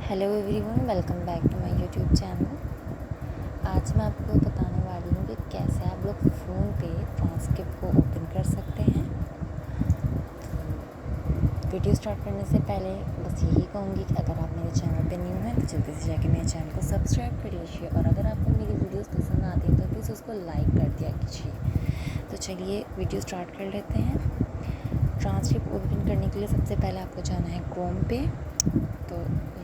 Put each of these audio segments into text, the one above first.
Hello everyone, welcome back to my YouTube channel. आज मैं आपको बताने वाली हूँ कि कैसे आप लोग फ़ोन पे ट्रांसक्रिप्ट को ओपन कर सकते हैं। वीडियो स्टार्ट करने से पहले बस यही कहूँगी कि अगर आप मेरे चैनल पे न्यू हैं तो जल्दी से जाके मेरे चैनल को सब्सक्राइब कर लीजिए, और अगर आपको मेरी वीडियोस पसंद आती हैं तो प्लीज़ उसको लाइक कर दिया कीजिए। तो चलिए वीडियो स्टार्ट कर लेते हैं। ट्रांसक्रिप्ट ओपन करने के लिए सबसे पहले आपको जाना है क्रोम पे। तो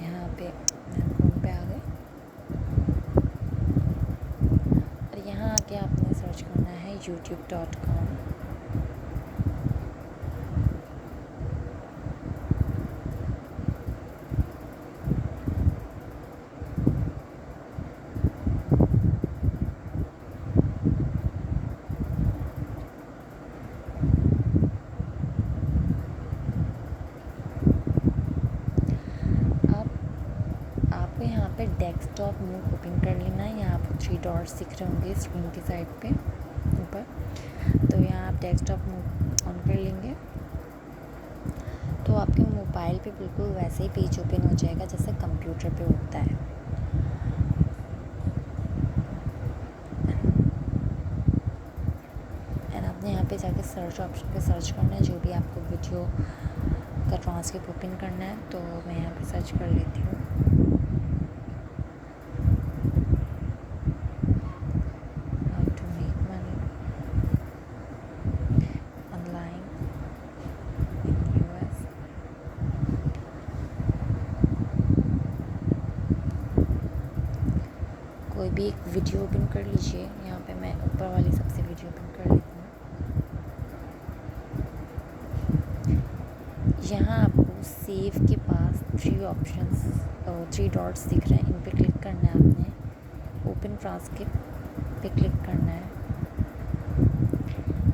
यहाँ पे मैं क्रोम पे आ गई और यहाँ आके आपने सर्च करना है youtube.com। आपको यहाँ पे डेस्कटॉप मोड ओपन कर लेना है। यहाँ आपको 3 डॉट्स दिख रहे होंगे स्क्रीन की साइड पे ऊपर। तो यहाँ आप डेस्कटॉप मोड ऑन कर लेंगे तो आपके मोबाइल पे बिल्कुल वैसे ही पेज ओपन हो जाएगा जैसे कंप्यूटर पे होता है। एंड आपने यहाँ पे जाके सर्च ऑप्शन पे सर्च करना है जो भी आपको वीडियो का ट्रांसक्रिप्ट ओपन करना है। तो मैं यहाँ पे सर्च कर लेती हूँ। कोई भी एक वीडियो ओपन कर लीजिए। यहाँ पे मैं ऊपर वाली सबसे वीडियो ओपन कर लेती हूँ। यहाँ आपको सेव के पास 3 डॉट्स दिख रहे हैं, इन पे क्लिक करना है आपने। ओपन ट्रांसक्रिप्ट पे क्लिक करना है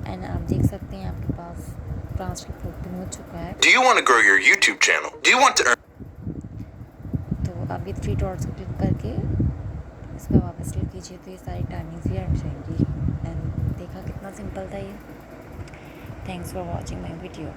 एंड आप देख सकते हैं आपके पास ट्रांसक्रिप्ट ओपन हो चुका है। Do you want to grow your YouTube channel? Do you want to earn? तो आप ये 3 डॉट्स को क्लिक करके इस पर वापस क्लिक कीजिए तो ये सारी टाइमिंग्स भी हट जाएंगी। एंड देखा कितना सिंपल था ये। Thanks for watching my video.